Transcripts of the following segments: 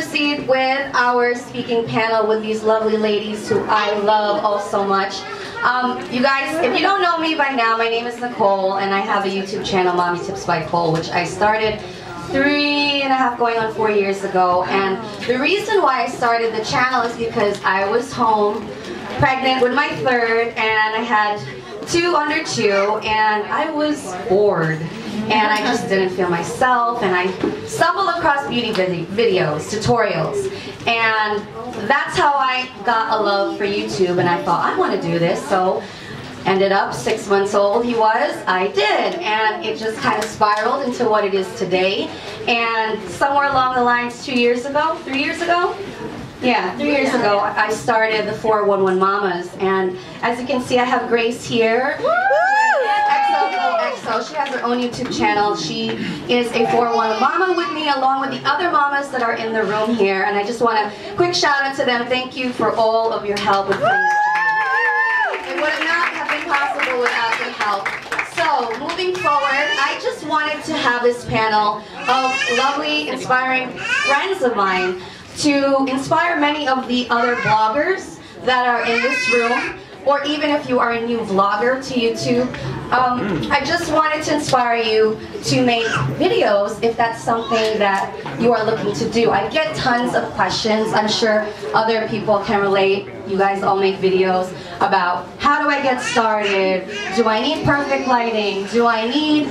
proceed with our speaking panel with these lovely ladies who I love all so much. You guys, if you don't know me by now, my name is Nicole, and I have a YouTube channel, Mommy Tips by Cole, which I started 3.5 going on 4 years ago. And the reason why I started the channel is because I was home pregnant with my third, and I had 2 under 2, and I was bored. And I just didn't feel myself, and I stumbled across beauty videos, tutorials, and that's how I got a love for YouTube, and I thought, I want to do this. So ended up 6 months old he was, I did, and it just kind of spiraled into what it is today. And somewhere along the lines 3 years ago, yeah, 3 years ago, I started the 411 Mamas, and as you can see, I have Grace here. XO. She has her own YouTube channel. She is a 411 Mama with me, along with the other mamas that are in the room here, and I just want a quick shout out to them. Thank you for all of your help with putting this together. It would not have been possible without your help. So, moving forward, I just wanted to have this panel of lovely, inspiring friends of mine to inspire many of the other bloggers that are in this room, or even if you are a new vlogger to YouTube. I just wanted to inspire you to make videos if that's something that you are looking to do. I get tons of questions. I'm sure other people can relate. You guys all make videos about how do I get started? Do I need perfect lighting? Do I need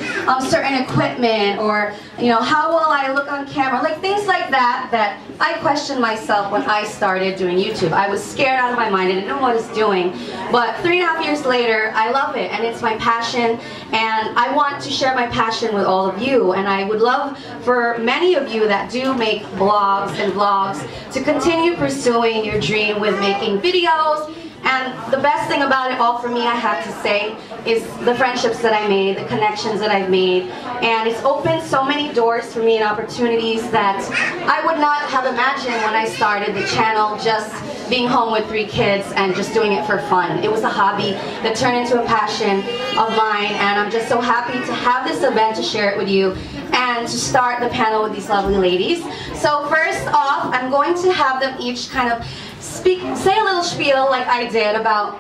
certain equipment? Or, you know, how will I look on camera? Like things like that that I questioned myself when I started doing YouTube. I was scared out of my mind. I didn't know what I was doing. But 3.5 years later, I love it, and it's my passion, and I want to share my passion with all of you. And I would love for many of you that do make blogs and vlogs to continue pursuing your dream with making videos. And the best thing about it all for me, I have to say, is the friendships that I made, the connections that I've made. And it's opened so many doors for me and opportunities that I would not have imagined when I started the channel, just being home with 3 kids and just doing it for fun. It was a hobby that turned into a passion of mine, and I'm just so happy to have this event to share it with you and to start the panel with these lovely ladies. So first off, I'm going to have them each kind of say a little spiel like I did about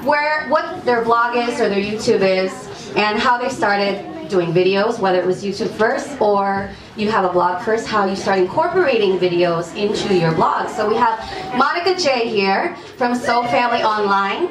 what their blog is or their YouTube is, and how they started doing videos, whether it was YouTube first or you have a blog first, how you start incorporating videos into your blog. So we have Monica J here from So Family Online.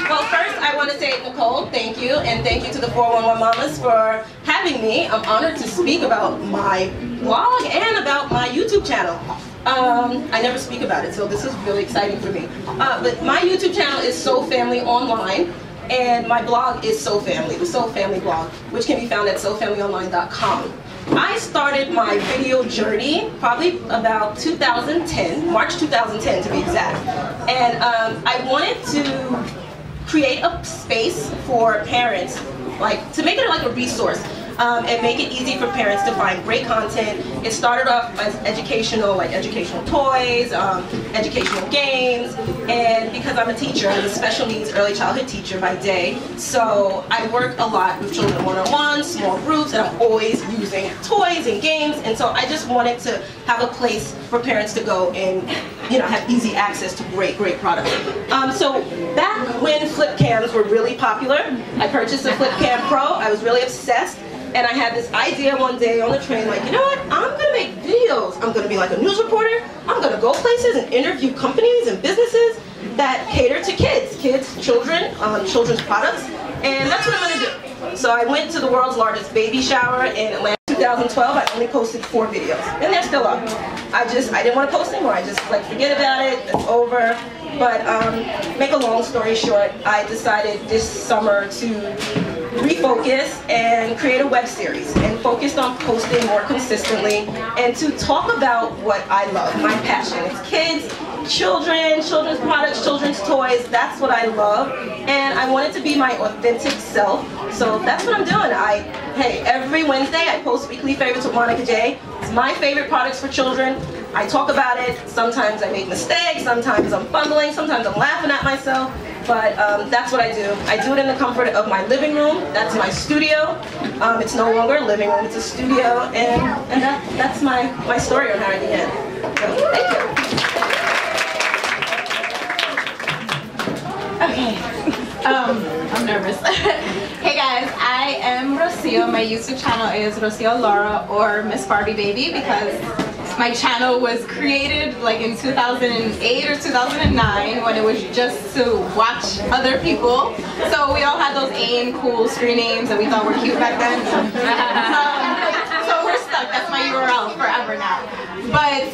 Well, first I want to say, Nicole, thank you, and thank you to the 411 Mamas for having me. I'm honored to speak about my blog and about my YouTube channel. I never speak about it, so this is really exciting for me. But my YouTube channel is So Family Online, and my blog is So Family, the So Family blog, which can be found at SoFamilyOnline.com. I started my video journey probably about 2010, March 2010 to be exact, and I wanted to create a space for parents, like to make it like a resource and make it easy for parents to find great content. It started off as educational, like educational toys, educational games, and because I'm a teacher, I'm a special needs early childhood teacher by day, so I work a lot with children one-on-one, small groups, and I'm always using toys and games, and so I just wanted to have a place for parents to go and, you know, have easy access to great products. So back when flip cams were really popular, I purchased a flip cam pro. I was really obsessed. And I had this idea one day on the train, like, you know what, I'm going to make videos. I'm going to be like a news reporter. I'm going to go places and interview companies and businesses that cater to kids, children, children's products. And that's what I'm going to do. So I went to the world's largest baby shower in Atlanta. 2012, I only posted 4 videos, and they're still up. I didn't want to post anymore. I just like forget about it. It's over. But make a long story short, I decided this summer to refocus and create a web series, and focused on posting more consistently and to talk about what I love, my passion. It's kids, children, children's products, children's toys. That's what I love, and I wanted to be my authentic self. So that's what I'm doing. Hey, every Wednesday I post weekly favorites with Monica J. It's my favorite products for children. I talk about it. Sometimes I make mistakes, sometimes I'm fumbling, sometimes I'm laughing at myself. But that's what I do. I do it in the comfort of my living room. That's my studio. It's no longer a living room, it's a studio, and that's my story on how I began. So, thank you. Okay, I'm nervous. Hey guys, I am Rocio. My YouTube channel is Rocio Laura or Miss Barbie Baby because my channel was created like in 2008 or 2009 when it was just to watch other people. So we all had those AIM cool screen names that we thought were cute back then. So we're stuck. That's my URL forever now. But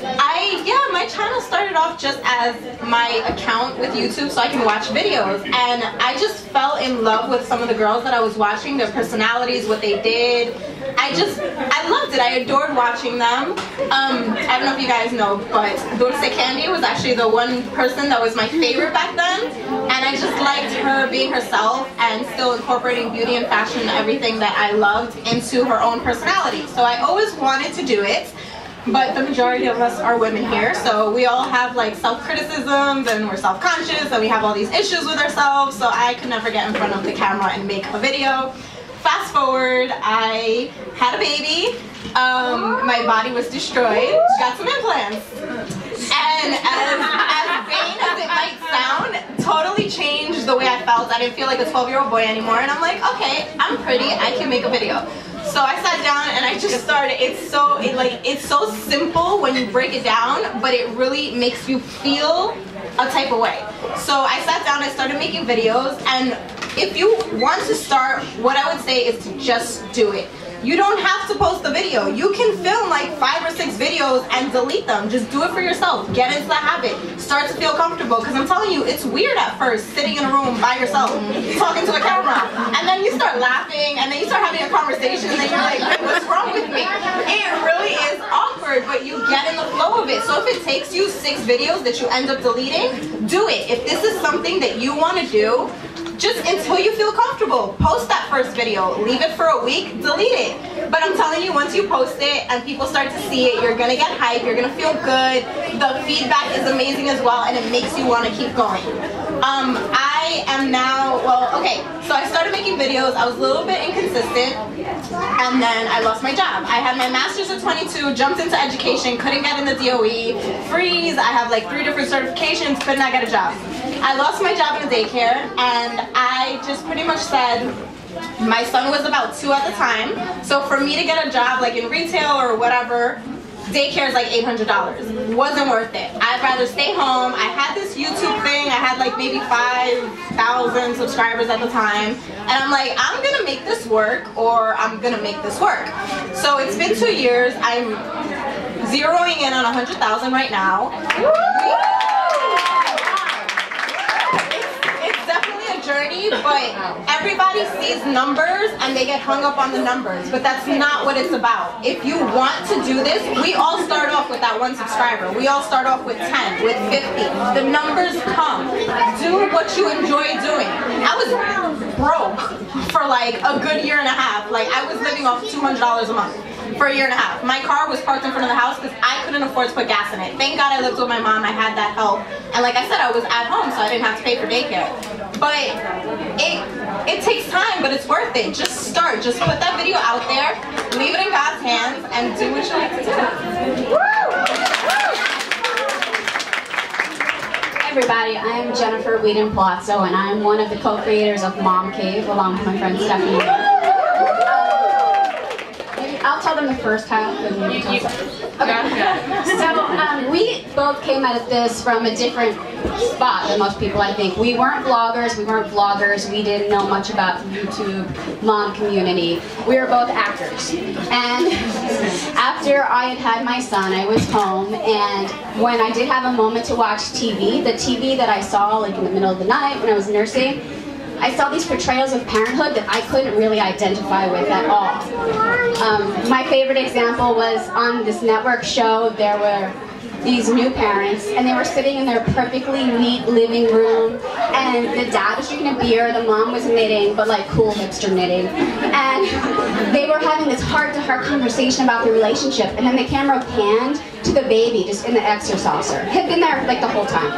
my channel started off just as my account with YouTube so I can watch videos, and I just fell in love with some of the girls that I was watching, their personalities, what they did. I loved it. I adored watching them. I don't know if you guys know, but Dulce Candy was actually the one person that was my favorite back then, and I just liked her being herself and still incorporating beauty and fashion and everything that I loved into her own personality. So I always wanted to do it. But the majority of us are women here, so we all have like self-criticisms and we're self-conscious and we have all these issues with ourselves, so I could never get in front of the camera and make a video. Fast forward, I had a baby, my body was destroyed, got some implants, and as vain as it might sound, totally changed the way I felt. I didn't feel like a 12-year-old boy anymore, and I'm like, okay, I'm pretty, I can make a video. So I sat down and I just started. It's so simple when you break it down, but it really makes you feel a type of way. So I sat down, I started making videos, and if you want to start, what I would say is to just do it. You don't have to post a video. You can film like 5 or 6 videos and delete them. Just do it for yourself. Get into the habit. Start to feel comfortable, because I'm telling you, it's weird at first sitting in a room by yourself talking to a camera, and then you start laughing, and then you start having a conversation, and then you're like, what's wrong with me? It really is awkward, but you get in the flow of it. So if it takes you 6 videos that you end up deleting, do it. If this is something that you want to do, just until you feel comfortable. Post that first video, leave it for a week, delete it. But I'm telling you, once you post it and people start to see it, you're gonna get hype, you're gonna feel good. The feedback is amazing as well, and it makes you want to keep going. I am now, so I started making videos. I was a little bit inconsistent, and then I lost my job. I had my master's at 22, jumped into education, couldn't get in the DOE, freeze. I have like 3 different certifications, could not get a job. I lost my job in a daycare, and I just pretty much said, my son was about 2 at the time, so for me to get a job like in retail or whatever, daycare is like $800. Wasn't worth it. I'd rather stay home. I had this YouTube thing. I had like maybe 5,000 subscribers at the time, and I'm like, I'm gonna make this work, or I'm gonna make this work. So it's been 2 years. I'm zeroing in on 100,000 right now. Journey, but everybody sees numbers and they get hung up on the numbers, but that's not what it's about. If you want to do this, we all start off with that 1 subscriber. We all start off with 10, with 50. The numbers come. Do what you enjoy doing. I was broke for like a good 1.5 years. Like, I was living off $200 a month for a 1.5 years. My car was parked in front of the house because I couldn't afford to put gas in it. Thank God I lived with my mom. I had that help. And like I said, I was at home, so I didn't have to pay for daycare. But it takes time, but it's worth it. Just start. Just put that video out there, leave it in God's hands, and do what you like to do. Hi everybody, I am Jennifer Whedon Palazzo, and I'm one of the co-creators of Mom Cave, along with my friend Stephanie. I'll tell them the first half, and then you tell them. Okay. So we both came at this from a different spot than most people, I think. We weren't bloggers, we weren't vloggers, we didn't know much about the YouTube mom community. We were both actors. And after I had my son, I was home, and when I did have a moment to watch TV, the TV that I saw like in the middle of the night when I was nursing, I saw these portrayals of parenthood that I couldn't really identify with at all. My favorite example was on this network show, there were these new parents, and they were sitting in their perfectly neat living room, and the dad was drinking a beer, the mom was knitting, but like cool hipster knitting, and they were having this heart-to-heart conversation about their relationship, and then the camera panned to the baby just in the Xer saucer. Had been there like the whole time.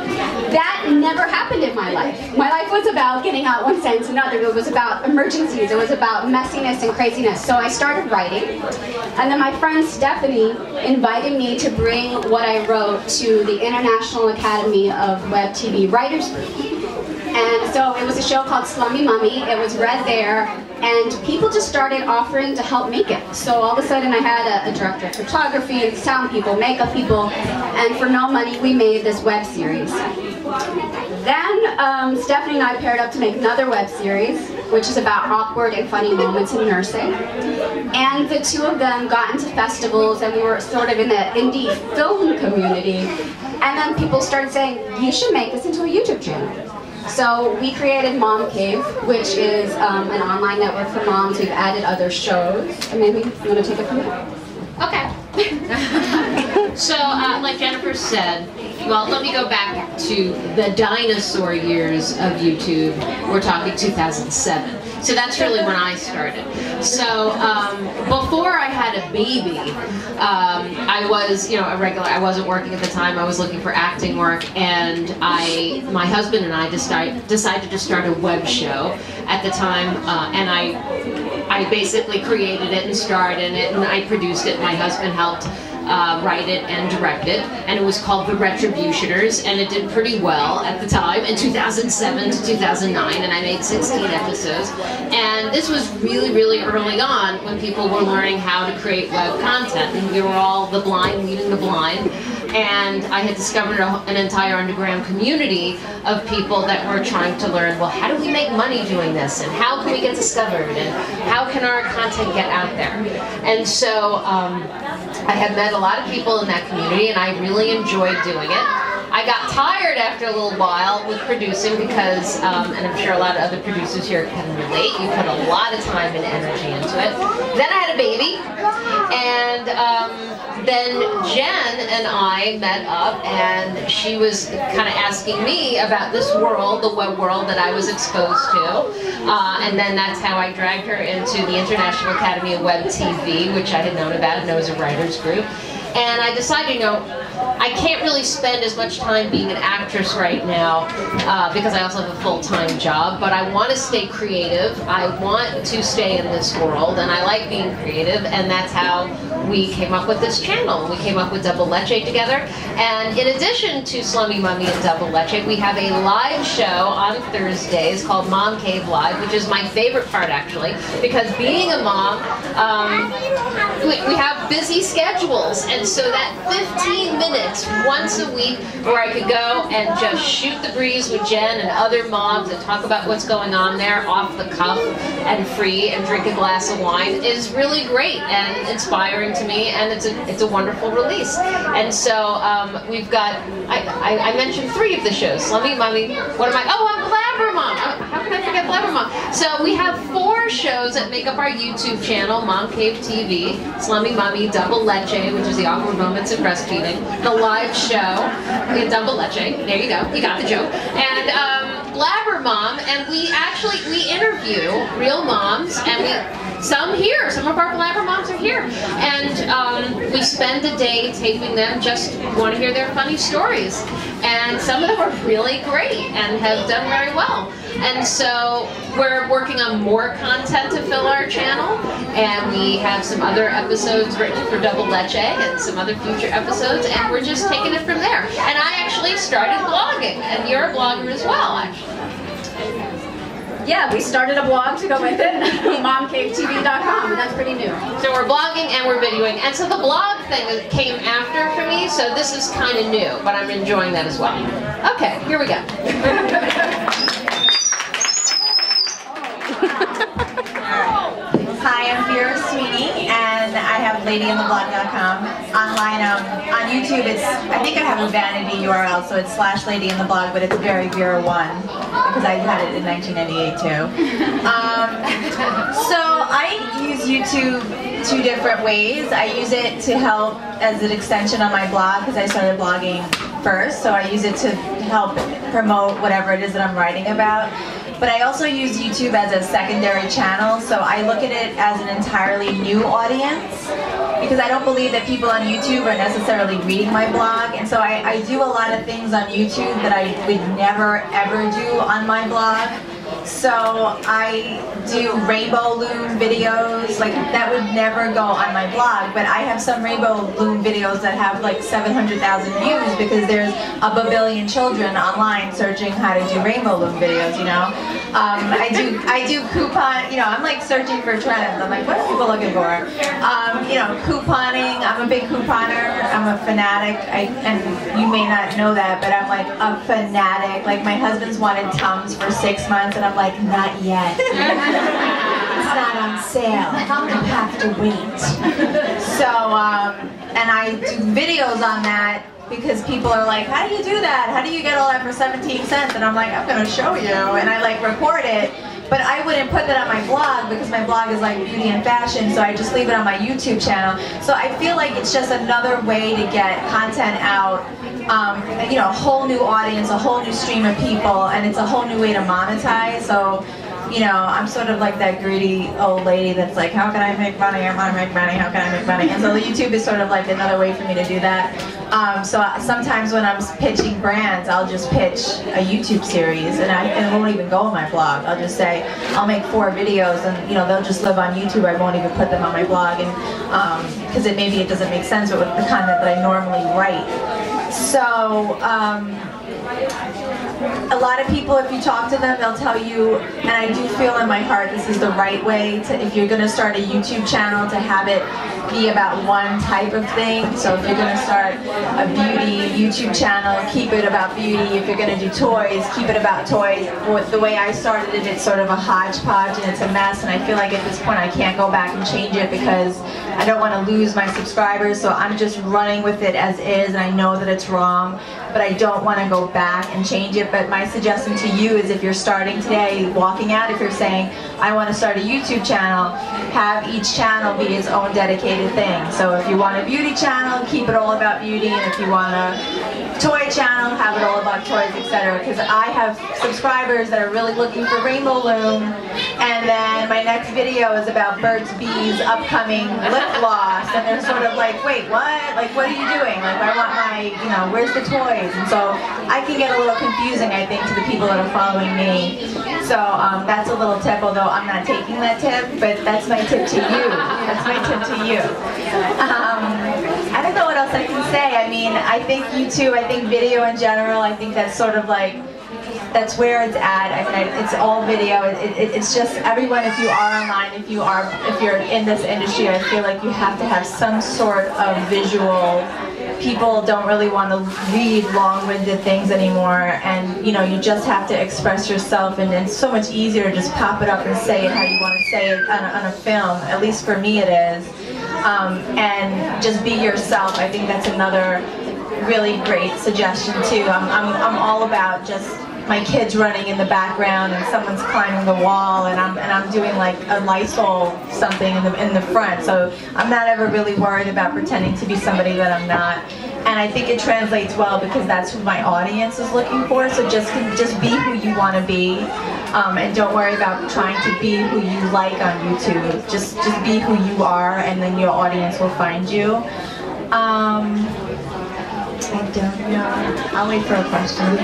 That never happened in my life. My life was about getting out one sentence and another. It was about emergencies. It was about messiness and craziness. So I started writing, and then my friend Stephanie invited me to bring what I wrote to the International Academy of Web TV Writers Group. And so it was a show called Slummy Mummy. It was read there, and people just started offering to help make it. So all of a sudden I had a director of photography, sound people, makeup people, and for no money we made this web series. Then Stephanie and I paired up to make another web series, which is about awkward and funny moments in nursing. And the two of them got into festivals, and we were sort of in the indie film community. And then people started saying, you should make this into a YouTube channel. So we created Mom Cave, which is an online network for moms. We've added other shows. And maybe you want to take it from there? Okay. So, like Jennifer said, well, let me go back to the dinosaur years of YouTube. We're talking 2007. So that's really when I started. So before I had a baby, I was, a regular. I wasn't working at the time. I was looking for acting work, and my husband and I decided to start a web show at the time, and I basically created it and starred in it, and I produced it. My husband helped write it and direct it, and it was called The Retributioners, and it did pretty well at the time in 2007 to 2009, and I made 16 episodes. And this was really, really early on when people were learning how to create web content, and we were all the blind leading the blind. And I had discovered an entire underground community of people that were trying to learn, well, how do we make money doing this? And how can we get discovered? And how can our content get out there? And so I had met a lot of people in that community, and I really enjoyed doing it. I got tired after a little while with producing because, and I'm sure a lot of other producers here can relate, you put a lot of time and energy into it. Then I had a baby, and then Jen and I met up, and she was kind of asking me about this world, the web world that I was exposed to, and then that's how I dragged her into the International Academy of Web TV, which I had known about and know as a writers group. And I decided, I can't really spend as much time being an actress right now because I also have a full-time job, but I want to stay creative. I want to stay in this world, and I like being creative, and that's how we came up with this channel. We came up with Double Leche together, and in addition to Slummy Mummy and Double Leche, we have a live show on Thursdays called Mom Cave Live, which is my favorite part, actually, because being a mom, we have busy schedules, and so that 15 minutes once a week where I could go and just shoot the breeze with Jen and other moms and talk about what's going on there off the cuff and free and drink a glass of wine is really great and inspiring to me, and it's a wonderful release. And so we've got, I mentioned 3 of the shows. Slummy Mummy, what am I? Oh, I'm Blabber Mom. How can I forget Blabber Mom? So we have 4 shows that make up our YouTube channel, Mom Cave TV, Slummy Mummy, Double Leche, which is the awkward moments of breastfeeding, the live show, Double Leche, there you go, you got the joke, and Blabber Mom, and we interview real moms, and some of our Blabber Moms are here, and we spend the day taping them, just want to hear their funny stories, and some of them are really great and have done very well. And so we're working on more content to fill our channel, and we have some other episodes written for Double Leche and some other future episodes, and we're just taking it from there. And I actually started blogging, and you're a blogger as well, actually. Yeah, we started a blog to go with it, momcavetv.com, and that's pretty new. So we're blogging and we're videoing, and so the blog thing came after for me, so this is kind of new, but I'm enjoying that as well. Okay, here we go. Hi, I'm Vera Sweeney, and I have /ladyintheblog.com. Online, on YouTube, I think I have a vanity URL, so it's /ladyintheblog, but it's very Vera 1, because I had it in 1998 too. So I use YouTube two different ways. I use it to help as an extension on my blog, because I started blogging first, so I use it to help promote whatever it is that I'm writing about. But I also use YouTube as a secondary channel, so I look at it as an entirely new audience, because I don't believe that people on YouTube are necessarily reading my blog, and so I do a lot of things on YouTube that I would never ever do on my blog. So I do rainbow loom videos, like that would never go on my blog, but I have some rainbow loom videos that have like 700,000 views because there's a babillion children online searching how to do rainbow loom videos, you know. I do coupon, you know, I'm like searching for trends. I'm like, what are people looking for? You know, couponing, I'm a big couponer, I'm a fanatic, and you may not know that, but I'm like a fanatic. Like my husband's wanted Tums for 6 months, and I'm like, not yet. It's not on sale. You have to wait. So, and I do videos on that because people are like, how do you do that? How do you get all that for 17 cents? And I'm like, I'm going to show you. And I like record it. But I wouldn't put that on my blog because my blog is like beauty and fashion, so I just leave it on my YouTube channel. So I feel like it's just another way to get content out, you know, a whole new audience, a whole new stream of people, and it's a whole new way to monetize. So, you know, I'm sort of like that greedy old lady that's like, how can I make money? I want to make money. How can I make money? And so the YouTube is sort of like another way for me to do that. So sometimes when I'm pitching brands, I'll just pitch a YouTube series, and it won't even go on my blog. I'll just say, I'll make 4 videos, and you know, they'll just live on YouTube. I won't even put them on my blog, and because maybe it doesn't make sense with the content that I normally write. So. A lot of people, if you talk to them, they'll tell you, and I do feel in my heart this is the right way to, if you're going to start a YouTube channel, to have it be about one type of thing. So if you're going to start a beauty YouTube channel, keep it about beauty. If you're going to do toys, keep it about toys. The way I started it, it's sort of a hodgepodge and it's a mess, and I feel like at this point I can't go back and change it because I don't want to lose my subscribers, so I'm just running with it as is, and I know that it's wrong, but I don't want to go back and change it. But my suggestion to you is, if you're starting today, walking out, if you're saying, I want to start a YouTube channel, have each channel be its own dedicated thing. So if you want a beauty channel, keep it all about beauty, and if you want a toy channel, have it all about toys, etc. Because I have subscribers that are really looking for rainbow loom, and then my next video is about Burt's Bees' upcoming lip gloss, and they're sort of like, wait, what? Like, what are you doing? Like, I want my, you know, where's the toys? And so I can get a little confusing, I think, to the people that are following me. So that's a little tip, although I'm not taking that tip, but that's my tip to you. That's my tip to you. I don't know what else I can say. I mean, I think YouTube, I think video in general, I think that's sort of like, that's where it's at. I mean, it's all video. It's just everyone. If you are online, if you're in this industry, I feel like you have to have some sort of visual. People don't really want to read long-winded things anymore, and you know, you just have to express yourself, and it's so much easier to just pop it up and say it how you want to say it on a film. At least for me, it is. And just be yourself. I think that's another really great suggestion too. I'm all about just my kids running in the background and someone's climbing the wall, and I'm doing like a Lysol something in the front. So I'm not ever really worried about pretending to be somebody that I'm not. And I think it translates well because that's who my audience is looking for. So just be who you want to be, and don't worry about trying to be who you like on YouTube. Just be who you are, and then your audience will find you. I don't know. I'll wait for a question.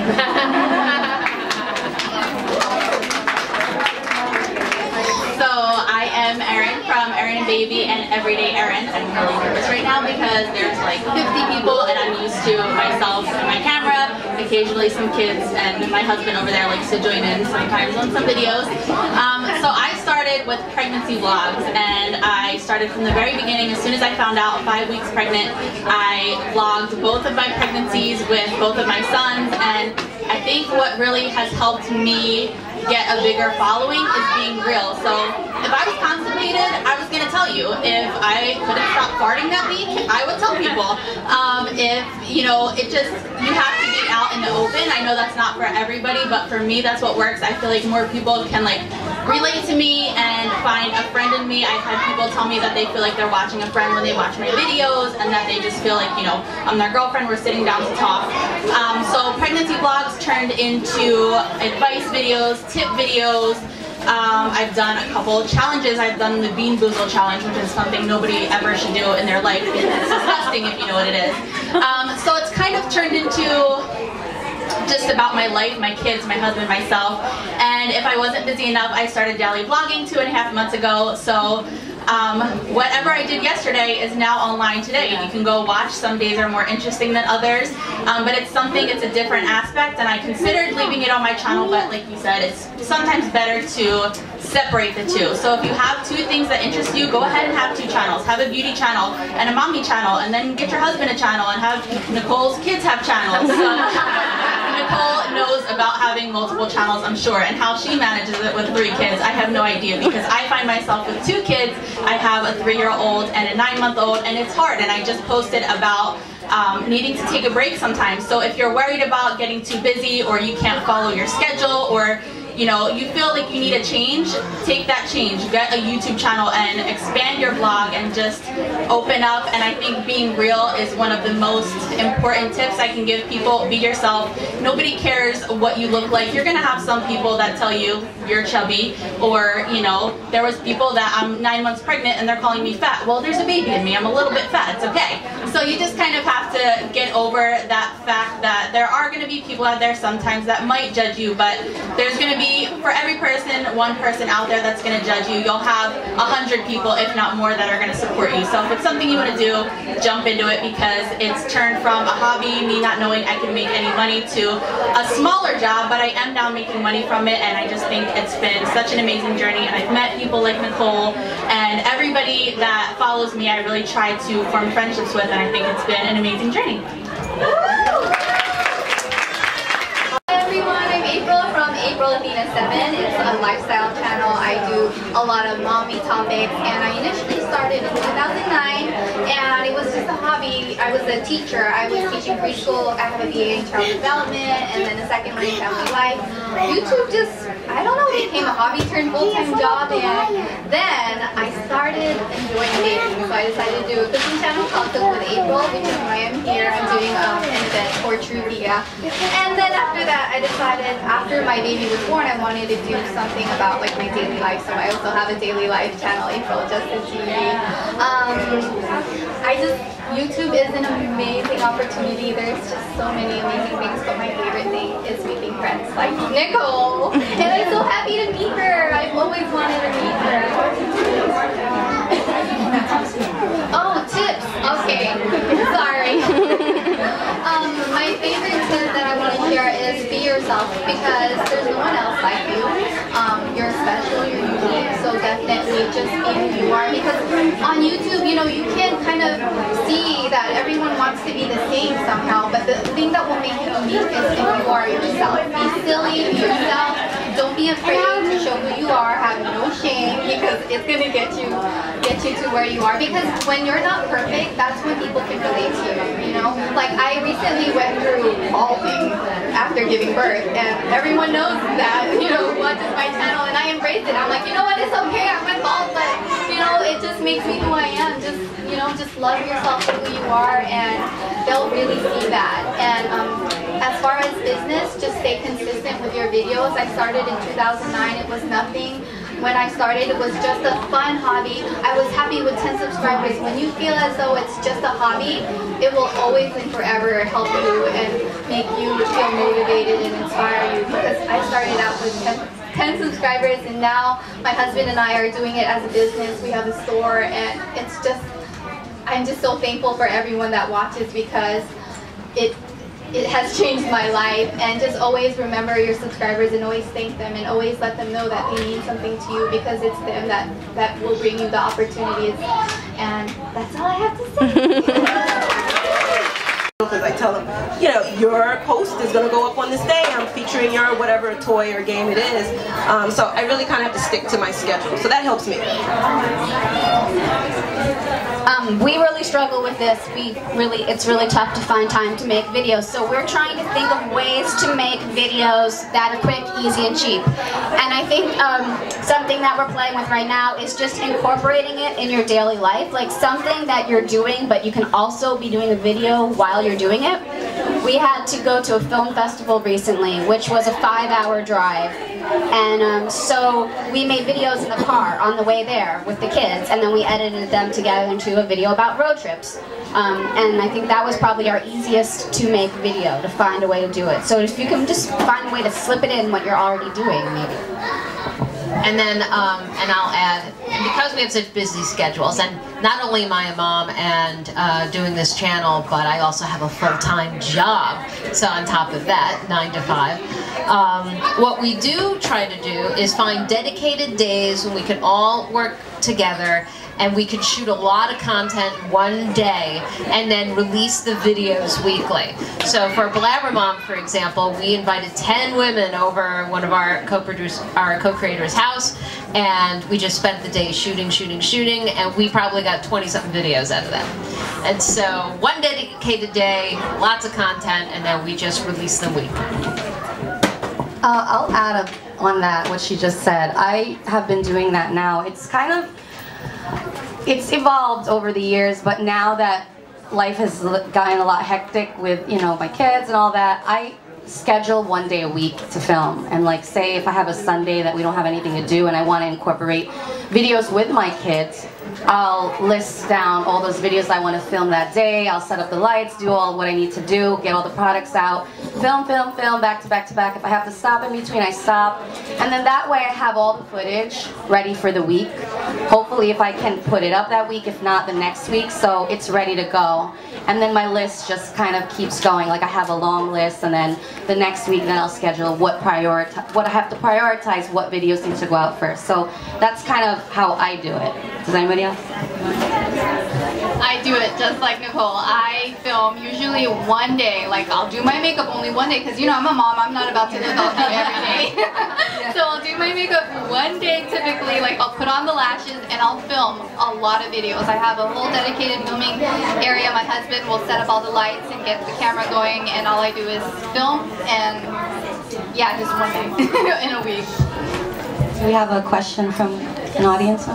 I'm Erin from Erin and Baby and Everyday Erin. I'm really nervous right now because there's like 50 people and I'm used to myself and my camera, occasionally some kids, and my husband over there likes to join in sometimes on some videos. So I started with pregnancy vlogs, and I started from the very beginning. As soon as I found out 5 weeks pregnant, I vlogged both of my pregnancies with both of my sons, and I think what really has helped me get a bigger following is being real. So if I was constipated, I was going to tell you. If I couldn't stop farting that week, I would tell people. If, you know, it just, you have to be out in the open. I know that's not for everybody, but for me, that's what works. I feel like more people can like relate to me and find a friend in me. I've had people tell me that they feel like they're watching a friend when they watch my videos, and that they just feel like, you know, I'm their girlfriend, we're sitting down to talk. So pregnancy vlogs turned into advice videos, tip videos. I've done a couple challenges. I've done the Bean Boozle challenge, which is something nobody ever should do in their life. It's disgusting if you know what it is. So it's kind of turned into just about my life, my kids, my husband, myself. And if I wasn't busy enough, I started daily vlogging 2.5 months ago. So whatever I did yesterday is now online today. You can go watch. Some days are more interesting than others, but it's a different aspect, and I considered leaving it on my channel, but like you said, it's sometimes better to separate the two. So if you have two things that interest you, go ahead and have two channels. Have a beauty channel and a mommy channel, and then get your husband a channel, and have Nicole's kids have channels. So Nicole knows about having multiple channels, I'm sure, and how she manages it with 3 kids, I have no idea, because I find myself with 2 kids. I have a 3-year-old and a 9-month-old, and it's hard, and I just posted about needing to take a break sometimes. So if you're worried about getting too busy, or you can't follow your schedule, or you know, you feel like you need a change, take that change. Get a YouTube channel and expand your blog and just open up. And I think being real is one of the most important tips I can give people. Be yourself. Nobody cares what you look like. You're gonna have some people that tell you you're chubby, or you know, there was people that I'm 9 months pregnant and they're calling me fat. Well, there's a baby in me. I'm a little bit fat. It's okay. So you just kind of have to get over that fact that there are gonna be people out there sometimes that might judge you, but there's gonna be, for every person, one person out there that's going to judge you. You'll have 100 people, if not more, that are going to support you. So if it's something you want to do, jump into it, because it's turned from a hobby, me not knowing I can make any money, to a smaller job, but I am now making money from it, and I just think it's been such an amazing journey. And I've met people like Nicole, and everybody that follows me I really try to form friendships with, and I think it's been an amazing journey. April Athena 7. It's a lifestyle channel. I do a lot of mommy topics, and I initially started in 2009, and it was just a hobby. I was a teacher. I was teaching preschool. I have a BA in child development, and then a second one in family life. YouTube just, I don't know, became a hobby turned full-time job, and then I started enjoying baking, so I decided to do a cooking channel called Cook with April, which is why I'm here. I'm doing an event for Truvia, and then after that, I decided, after my baby was born, I wanted to do something about like my daily life, so I also have a daily life channel, April Justice TV. YouTube is an amazing opportunity. There's just so many amazing things, but my favorite thing is making friends like Nicole, and I'm so happy to meet her. I've always wanted to meet her. Oh, tips. Okay, sorry. My favorite tip that I want to share is be yourself, because there's no one else like you. You're special, you're unique, so definitely just be who you are, because on YouTube, you know, you can kind of see that everyone wants to be the same somehow, but the thing that will make you unique is if you are yourself. Be silly, be yourself. Don't be afraid to show who you are. Have no shame, because it's going to get you to where you are. Because when you're not perfect, that's when people can relate to you, you know? Like, I recently went through balding after giving birth, and everyone knows that, you know, watches my channel, and I embrace it. I'm like, you know what, it's okay, I went bald, but, you know, it just makes me who I am. Just, you know, just love yourself for who you are, and they'll really see that. And as far as business, just stay consistent with your videos. I started in 2009. It was nothing. When I started, it was just a fun hobby. I was happy with 10 subscribers. When you feel as though it's just a hobby, it will always and forever help you and make you feel motivated and inspire you. Because I started out with 10 subscribers, and now my husband and I are doing it as a business. We have a store, and it's just, I'm just so thankful for everyone that watches, because it has changed my life. And just always remember your subscribers, and always thank them, and always let them know that they mean something to you, because it's them that will bring you the opportunities. And that's all I have to say. Because I tell them, you know, you're your post is going to go up on this day. I'm featuring your whatever toy or game it is. So I really kind of have to stick to my schedule. So that helps me. We really struggle with this. It's really tough to find time to make videos. So we're trying to think of ways to make videos that are quick, easy, and cheap. And I think something that we're playing with right now is just incorporating it in your daily life, like something that you're doing, but you can also be doing a video while you're doing it. We had to go to a film festival recently, which was a 5-hour drive. And so we made videos in the car on the way there with the kids, and then we edited them together into a video about road trips. And I think that was probably our easiest to make video, to find a way to do it. So if you can just find a way to slip it in what you're already doing, maybe. And then, and I'll add, because we have such busy schedules, and not only am I a mom and doing this channel, but I also have a full-time job. So on top of that, 9 to 5. What we do try to do is find dedicated days when we can all work together and we can shoot a lot of content one day and then release the videos weekly. So for Blabber Mom, for example, we invited 10 women over one of our co-creators' house, and we just spent the day shooting, and we probably got 20-something videos out of that. And so one dedicated day, lots of content, and then we just release them weekly. I'll add on that what she just said. I have been doing that now. It's evolved over the years, but now that life has gotten a lot hectic with, my kids and all that, I schedule one day a week to film. And like, say if I have a Sunday that we don't have anything to do and I want to incorporate videos with my kids, I'll list down all those videos I want to film that day. I'll set up the lights, do all what I need to do, get all the products out, film, back to back to back. If I have to stop in between, I stop. And then that way I have all the footage ready for the week. Hopefully if I can put it up that week, if not the next week, so it's ready to go. And then my list just kind of keeps going. Like I have a long list, and then the next week then I'll schedule what I have to prioritize, what videos need to go out first. So that's kind of how I do it. Does anybody else? I do it just like Nicole. I film usually one day. Like I'll do my makeup only one day because I'm a mom. I'm not about to look all cute every day. So I'll do my makeup one day typically. Like I'll put on the lashes and I'll film a lot of videos. I have a whole dedicated filming area. My husband will set up all the lights and get the camera going, and all I do is film, and yeah, just one day in a week. Do we have a question from an audience?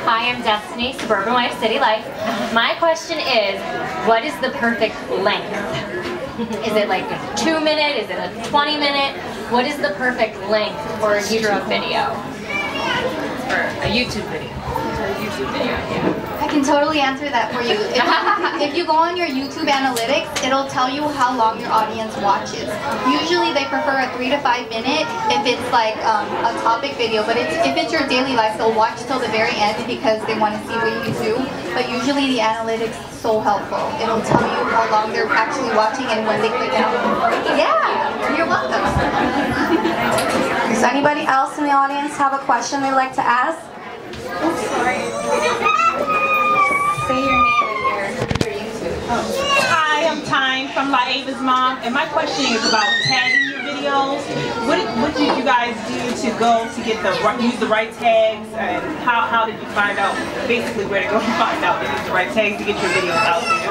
Hi, I'm Destiny, Suburban Wife, City Life. My question is, what is the perfect length? Is it like a 2-minute? Is it a 20-minute? What is the perfect length for a YouTube video? For a YouTube video. I can totally answer that for you. If you go on your YouTube analytics, it'll tell you how long your audience watches. Usually they prefer a 3 to 5 minute if it's like a topic video, but if it's your daily life, they'll watch till the very end because they want to see what you do. But usually the analytics is so helpful. It'll tell you how long they're actually watching and when they click out. Yeah, you're welcome. Does anybody else in the audience have a question they'd like to ask? Say your name and your YouTube. Hi, I'm Tyne from La Ava's mom, and my question is about tagging your videos. What did you guys do to go to get use the right tags, and how did you find out basically where to go and find out to use the right tags to get your videos out there?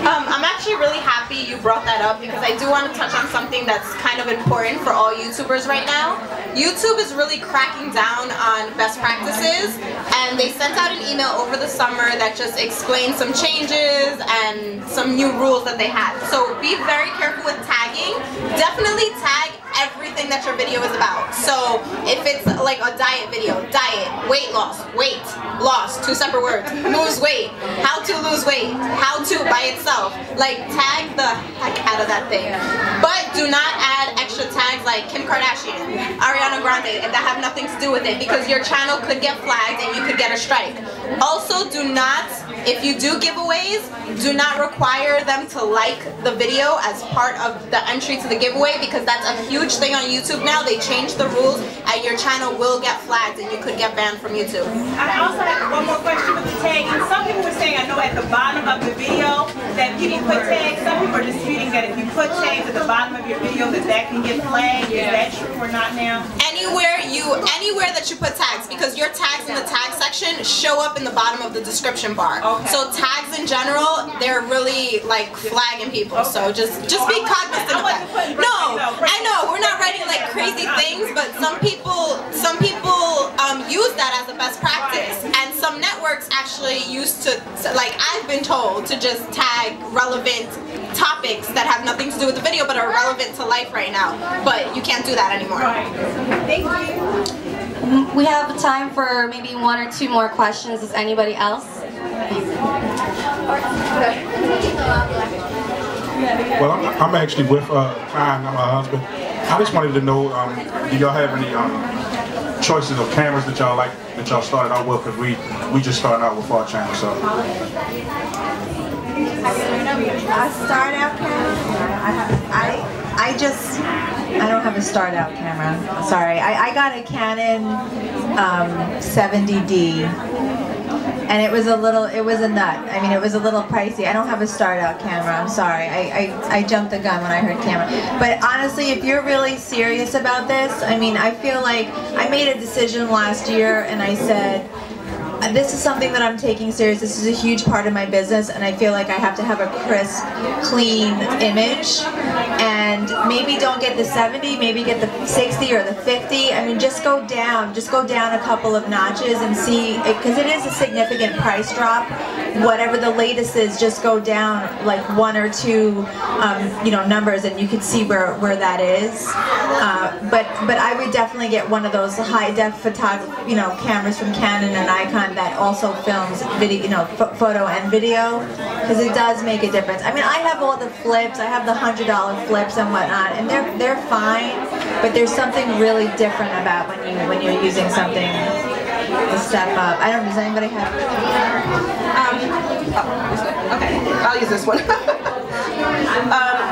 I'm actually really happy you brought that up because I do want to touch on something that's kind of important for all YouTubers right now. YouTube is really cracking down on best practices, and they sent out an email over the summer that just explained some changes and some new rules that they had. So be very careful with tagging. Definitely tag everything that your video is about. So if it's like a diet video, diet, weight loss, two separate words, lose weight, how to lose weight, how to by itself, like tag the heck out of that thing. But do not add extra tags like Kim Kardashian, Ariana Grande, and that have nothing to do with it, because your channel could get flagged and you could get a strike. Also, do not if you do giveaways, do not require them to like the video as part of the entry to the giveaway, because that's a huge thing on YouTube now. They changed the rules and your channel will get flagged and you could get banned from YouTube. I also have one more question with the tagging. Some people were saying, I know at the bottom of the video that people put tags. Some people are disputing that if you put tags at the bottom of your video that can get flagged. Is that true or not now? Anywhere that you put tags, because your tags in the tag section show up in the bottom of the description bar. Okay. So tags in general, they're really like flagging people. Okay. So just be cognizant of that. No, I know we're not writing like crazy things, but some people use that as a best practice, and some networks actually used to, like I've been told, to just tag relevant topics that have nothing to do with the video but are relevant to life right now. But you can't do that anymore. Right. Thank you. We have time for maybe 1 or 2 more questions. Is anybody else? Well, I'm actually with Klein, my husband. I just wanted to know, do y'all have any choices of cameras that y'all like, that y'all started out with? Because we just started out with our channel, so. A start out camera? I don't have a start out camera. Sorry, I got a Canon 70D, and it was a nut. I mean, it was a little pricey. I don't have a start out camera. I'm sorry. I jumped the gun when I heard camera. But honestly, if you're really serious about this, I mean, I feel like I made a decision last year, and I said, this is something that I'm taking serious. This is a huge part of my business, and I feel like I have to have a crisp, clean image. And maybe don't get the 70, maybe get the 60 or the 50. I mean, just go down a couple of notches and see, because it is a significant price drop. Whatever the latest is, just go down like 1 or 2, numbers, and you can see where that is. But I would definitely get one of those high def photography, cameras from Canon and Nikon that also films video, photo and video, because it does make a difference. I mean, I have all the flips, I have the $100 flips and whatnot, and they're fine, but there's something really different about when you're using something to step up. I don't know, does anybody have? Okay, I'll use this one.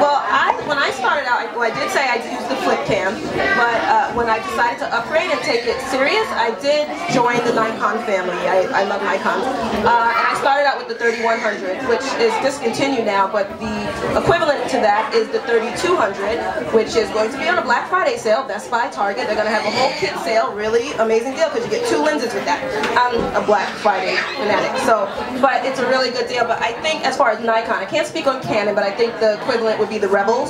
Well, when I started out, I did say I used the flip cam, but when I decided to upgrade and take it serious, I did join the Nikon family. I love Nikon. And I started out with the 3100, which is discontinued now, but the equivalent to that is the 3200, which is going to be on a Black Friday sale, Best Buy, Target. They're going to have a whole kit sale, really amazing deal, because you get 2 lenses with that. I'm a Black Friday fanatic, but it's a really good deal. But I think as far as Nikon, I can't speak on Canon, but I think the equivalent would be the Rebel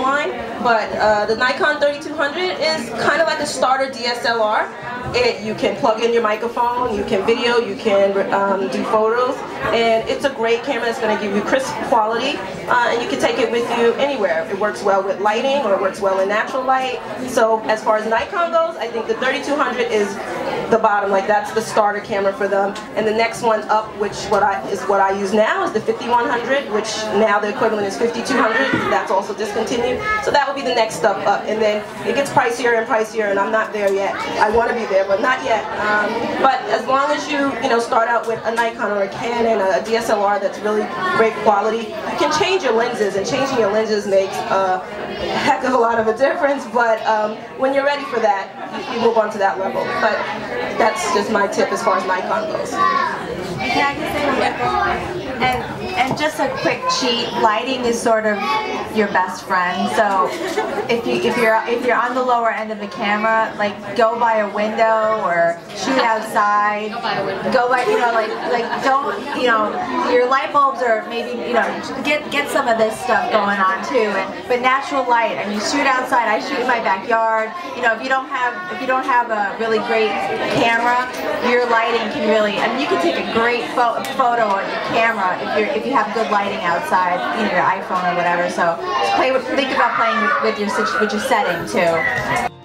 line. But the Nikon 3200 is kind of like a starter DSLR. You can plug in your microphone, you can video, you can do photos, and it's a great camera that's going to give you crisp quality, and you can take it with you anywhere. It works well with lighting, or it works well in natural light. So as far as Nikon goes, I think the 3200 is the bottom, like that's the starter camera for them. And the next one up, which is what I use now, is the 5100, which now the equivalent is 5200. That's also discontinued. So that would be the next step up, and then it gets pricier and pricier, and I'm not there yet. I want to be there, but not yet. But as long as you start out with a Nikon or a Canon, a DSLR that's really great quality, you can change your lenses, and changing your lenses makes a heck of a lot of a difference. But when you're ready for that, you move on to that level. But that's just my tip as far as Nikon goes. Can I just say one more? And just a quick cheat, lighting is sort of your best friend. So if you're on the lower end of the camera, like go by a window or shoot outside. Go by don't your light bulbs, or maybe get some of this stuff going on too. But natural light. I mean, shoot outside. I shoot in my backyard. If you don't have a really great camera, your lighting can really. I mean, you can take a great photo on your camera if you have good lighting outside, your iPhone or whatever. So think about playing with your setting too.